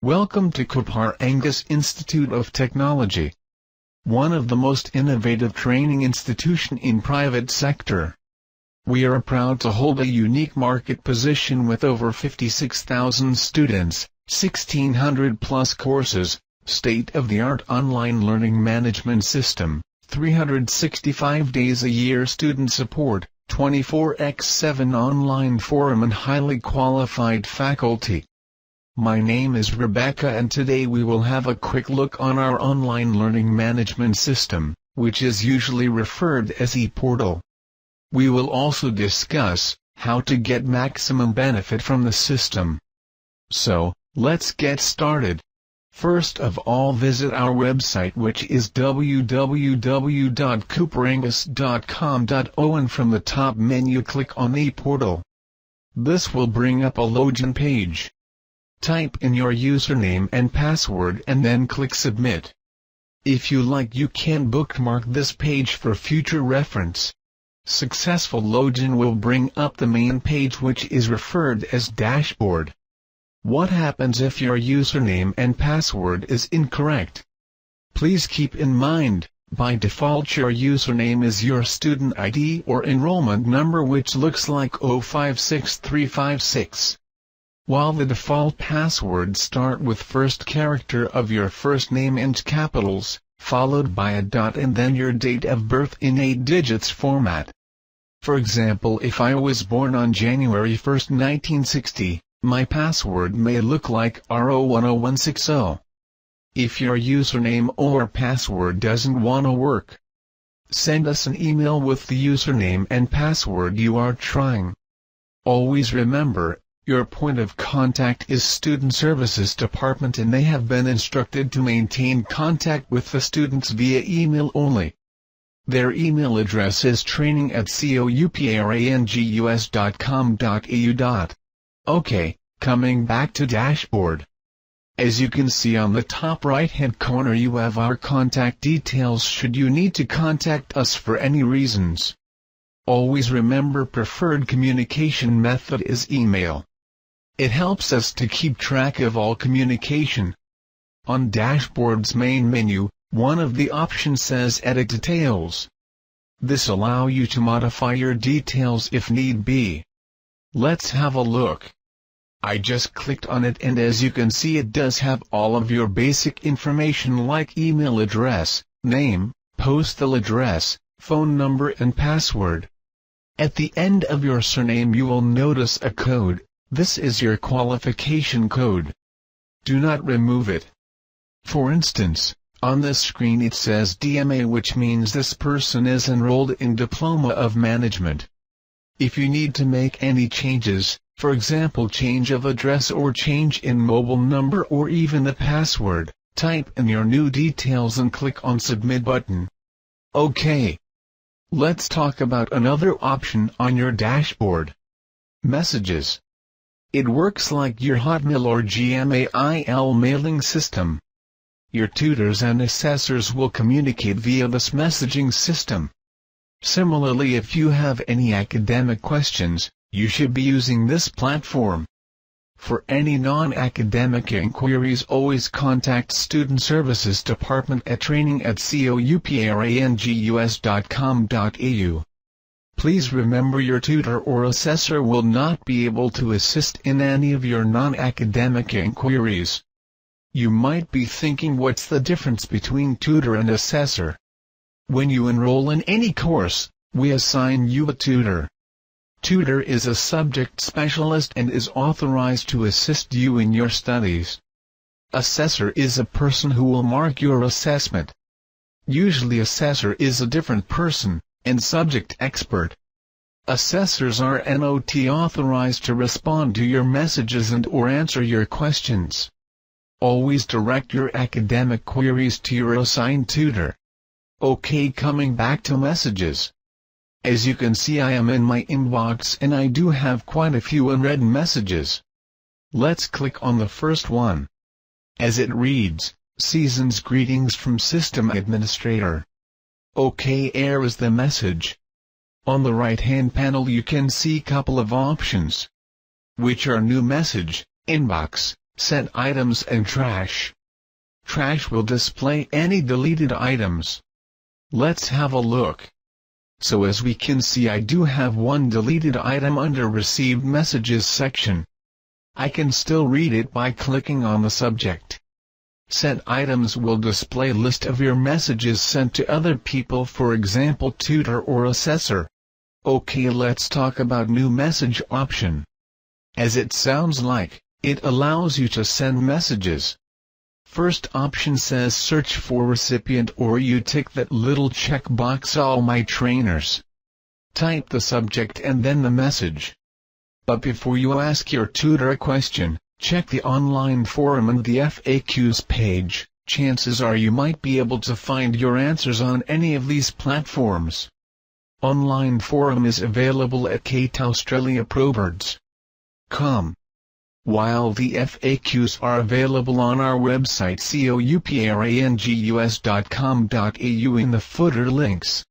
Welcome to Coupar Angus Institute of Technology, one of the most innovative training institution in private sector. We are proud to hold a unique market position with over 56,000 students, 1,600 plus courses, state-of-the-art online learning management system, 365 days a year student support, 24/7 online forum and highly qualified faculty. My name is Rebecca and today we will have a quick look on our online learning management system, which is usually referred as ePortal. We will also discuss how to get maximum benefit from the system. So, let's get started. First of all, visit our website, which is www.couparangus.com.o, and from the top menu click on ePortal. This will bring up a login page. Type in your username and password and then click submit. If you like, you can bookmark this page for future reference. Successful login will bring up the main page, which is referred as dashboard. What happens if your username and password is incorrect? Please keep in mind, by default your username is your student ID or enrollment number, which looks like 056356. While the default passwords start with first character of your first name in capitals, followed by a dot and then your date of birth in 8 digits format. For example, if I was born on January 1, 1960, my password may look like RO10160. If your username or password doesn't wanna work, send us an email with the username and password you are trying. Always remember, your point of contact is Student Services Department, and they have been instructed to maintain contact with the students via email only. Their email address is training@couparangus.com.au. Okay, coming back to dashboard. As you can see on the top right hand corner, you have our contact details should you need to contact us for any reasons. Always remember, preferred communication method is email. It helps us to keep track of all communication. On dashboard's main menu, one of the options says Edit Details. This allows you to modify your details if need be. Let's have a look. I just clicked on it, and as you can see, it does have all of your basic information like email address, name, postal address, phone number and password. At the end of your surname you will notice a code. This is your qualification code. Do not remove it. For instance, on this screen it says DMA, which means this person is enrolled in Diploma of Management. If you need to make any changes, for example change of address or change in mobile number or even the password, type in your new details and click on Submit button. Okay. Let's talk about another option on your dashboard. Messages. It works like your Hotmail or Gmail mailing system. Your tutors and assessors will communicate via this messaging system. Similarly, if you have any academic questions, you should be using this platform. For any non-academic inquiries, always contact Student Services Department at training@couparangus.com.au. Please remember, your tutor or assessor will not be able to assist in any of your non-academic inquiries. You might be thinking, what's the difference between tutor and assessor? When you enroll in any course, we assign you a tutor. Tutor is a subject specialist and is authorized to assist you in your studies. Assessor is a person who will mark your assessment. Usually assessor is a different person, and subject expert. Assessors are not authorized to respond to your messages and or answer your questions. Always direct your academic queries to your assigned tutor. Okay, coming back to messages. As you can see, I am in my inbox and I do have quite a few unread messages. Let's click on the first one. As it reads, Season's greetings from System Administrator. Okay, here is the message. On the right hand panel you can see couple of options, which are New Message, Inbox, Sent items and trash. Trash will display any deleted items. Let's have a look. So as we can see, I do have one deleted item under Received Messages section. I can still read it by clicking on the subject. Sent items will display list of your messages sent to other people, for example tutor or assessor. Okay, let's talk about new message option. As it sounds like, it allows you to send messages. First option says search for recipient, or you tick that little checkbox all my trainers. Type the subject and then the message. But before you ask your tutor a question, check the online forum and the FAQs page. Chances are you might be able to find your answers on any of these platforms. Online forum is available at kateaustraliaprobirds.com. While the FAQs are available on our website couparangus.com.au in the footer links.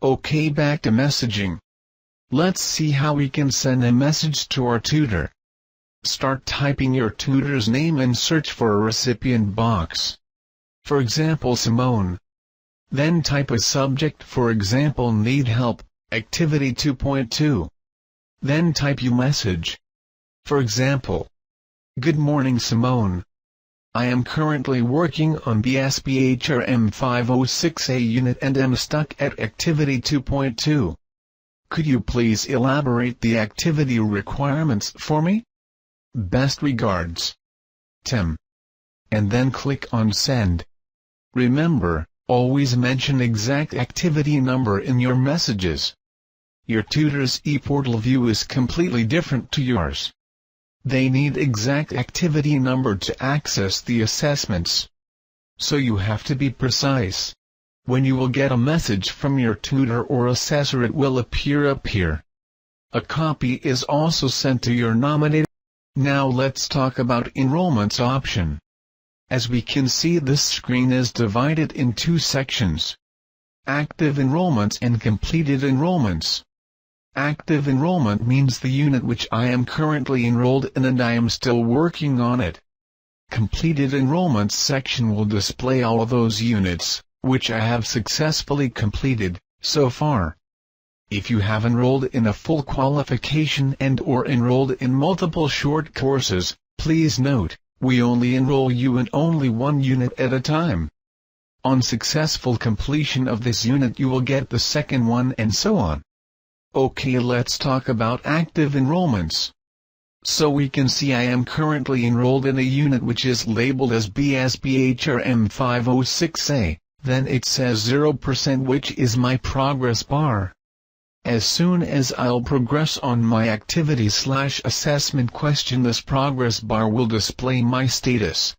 Okay, back to messaging. Let's see how we can send a message to our tutor. Start typing your tutor's name and search for a recipient box. For example, Simone. Then type a subject, for example, need help, activity 2.2. Then type your message. For example, good morning Simone. I am currently working on BSBHRM 506A unit and am stuck at activity 2.2. Could you please elaborate the activity requirements for me? Best regards, Tim. And then click on send. Remember, always mention exact activity number in your messages. Your tutor's ePortal view is completely different to yours. They need exact activity number to access the assessments. So you have to be precise. When you will get a message from your tutor or assessor, it will appear up here. A copy is also sent to your nominated. Now let's talk about enrollments option. As we can see, this screen is divided in two sections. Active enrollments and completed enrollments. Active enrollment means the unit which I am currently enrolled in and I am still working on it. Completed enrollments section will display all of those units, which I have successfully completed, so far. If you have enrolled in a full qualification and/or enrolled in multiple short courses, please note, we only enroll you in only one unit at a time. On successful completion of this unit you will get the second one and so on. Okay, let's talk about active enrollments. So we can see I am currently enrolled in a unit which is labeled as BSBHRM 506A, then it says 0%, which is my progress bar. As soon as I'll progress on my activity/assessment question, this progress bar will display my status.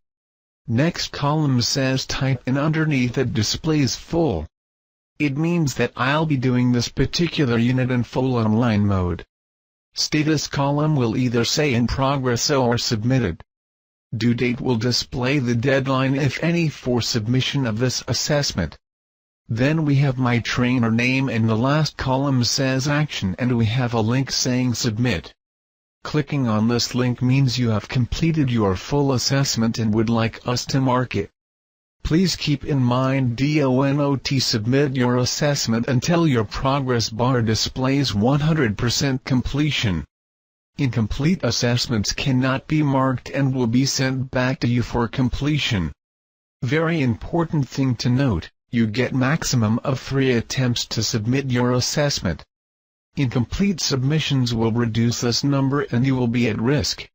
Next column says type, and underneath it displays full. It means that I'll be doing this particular unit in full online mode. Status column will either say in progress or submitted. Due date will display the deadline, if any, for submission of this assessment. Then we have my trainer name, and the last column says action, and we have a link saying submit. Clicking on this link means you have completed your full assessment and would like us to mark it. Please keep in mind, DONOT submit your assessment until your progress bar displays 100% completion. Incomplete assessments cannot be marked and will be sent back to you for completion. Very important thing to note, you get maximum of 3 attempts to submit your assessment. Incomplete submissions will reduce this number and you will be at risk.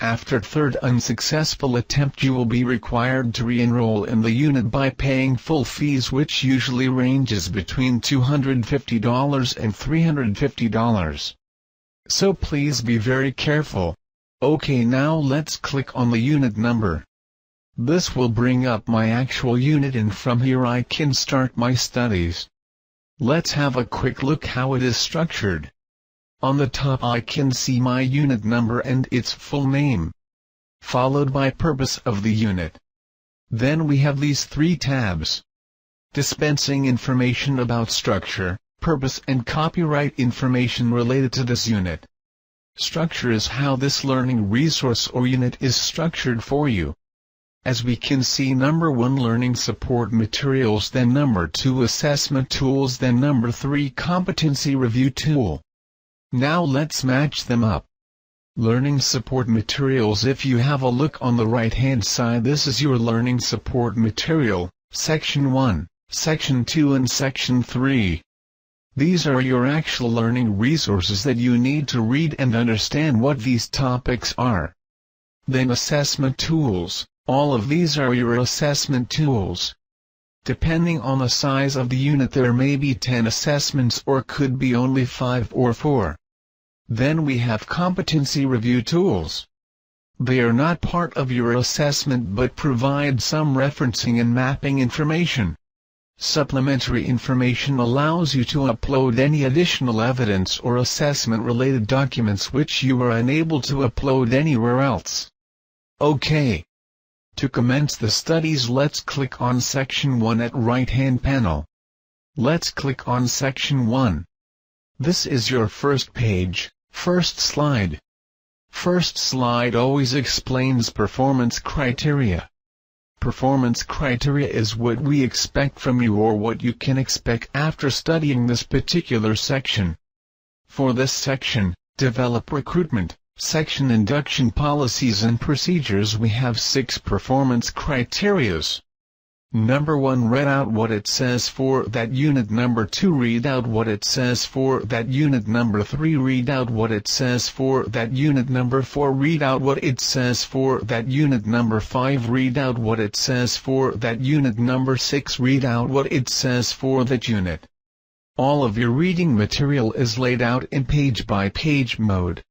After third unsuccessful attempt you will be required to re-enroll in the unit by paying full fees, which usually ranges between $250 and $350. So please be very careful. Okay, now let's click on the unit number. This will bring up my actual unit, and from here I can start my studies. Let's have a quick look how it is structured. On the top I can see my unit number and its full name, followed by purpose of the unit. Then we have these 3 tabs. Dispensing information about structure, purpose and copyright information related to this unit. Structure is how this learning resource or unit is structured for you. As we can see, number 1 learning support materials, then number 2 assessment tools, then number 3 competency review tool. Now let's match them up. Learning support materials. If you have a look on the right hand side, this is your learning support material, section 1, section 2 and section 3. These are your actual learning resources that you need to read and understand what these topics are. Then assessment tools. All of these are your assessment tools. Depending on the size of the unit, there may be 10 assessments or could be only 5 or 4. Then we have competency review tools. They are not part of your assessment but provide some referencing and mapping information. Supplementary information allows you to upload any additional evidence or assessment-related documents which you are unable to upload anywhere else. OK. To commence the studies, let's click on section 1 at right-hand panel. Let's click on section 1. This is your first page, first slide. First slide always explains performance criteria. Performance criteria is what we expect from you or what you can expect after studying this particular section. For this section, Develop Recruitment, section Induction Policies and Procedures, we have 6 performance criterias. Number 1, read out what it says for that unit. Number 2, read out what it says for that unit. Number 3, read out what it says for that unit. Number 4, read out what it says for that unit. Number 5, read out what it says for that unit. Number 6, read out what it says for that unit. All of your reading material is laid out in page-by-page mode.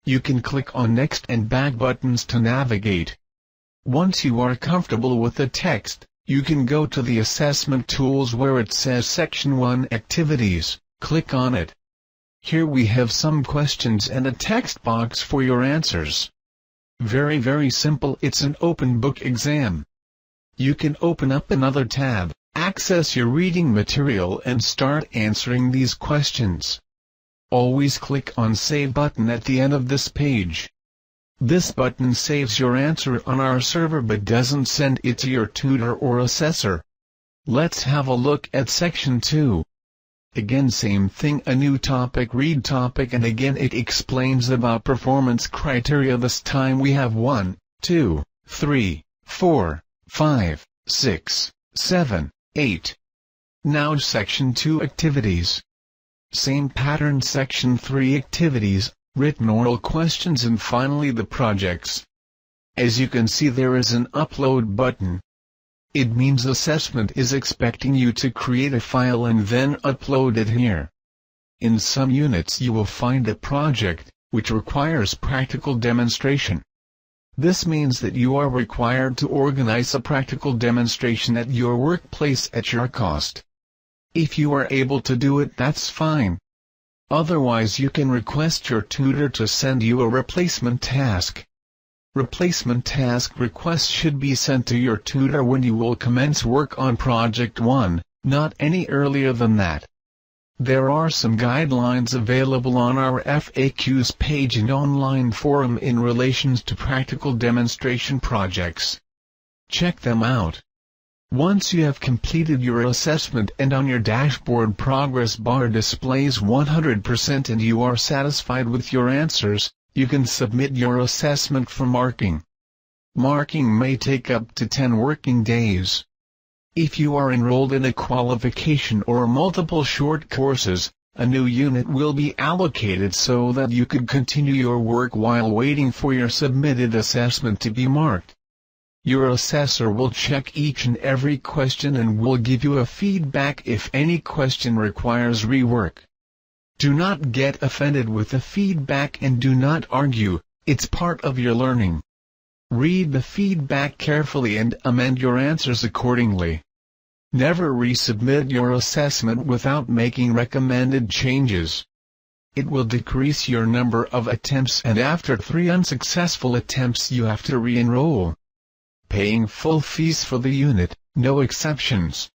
You can click on Next and Back buttons to navigate. Once you are comfortable with the text, you can go to the assessment tools where it says Section 1 Activities, click on it. Here we have some questions and a text box for your answers. Very simple, it's an open book exam. You can open up another tab, access your reading material and start answering these questions. Always click on Save button at the end of this page. This button saves your answer on our server but doesn't send it to your tutor or assessor. Let's have a look at section 2. Again, same thing, a new topic, read topic, and again it explains about performance criteria. This time we have 1, 2, 3, 4, 5, 6, 7, 8. Now section 2 activities. Same pattern, section 3 activities, written oral questions, and finally the projects. As you can see, there is an upload button. It means assessment is expecting you to create a file and then upload it here. In some units you will find a project, which requires practical demonstration. This means that you are required to organize a practical demonstration at your workplace at your cost. If you are able to do it, that's fine. Otherwise you can request your tutor to send you a replacement task. Replacement task requests should be sent to your tutor when you will commence work on Project 1, not any earlier than that. There are some guidelines available on our FAQs page and online forum in relation to practical demonstration projects. Check them out. Once you have completed your assessment and on your dashboard progress bar displays 100% and you are satisfied with your answers, you can submit your assessment for marking. Marking may take up to 10 working days. If you are enrolled in a qualification or multiple short courses, a new unit will be allocated so that you could continue your work while waiting for your submitted assessment to be marked. Your assessor will check each and every question and will give you a feedback if any question requires rework. Do not get offended with the feedback and do not argue, it's part of your learning. Read the feedback carefully and amend your answers accordingly. Never resubmit your assessment without making recommended changes. It will decrease your number of attempts, and after 3 unsuccessful attempts you have to re-enroll. Paying full fees for the unit, no exceptions.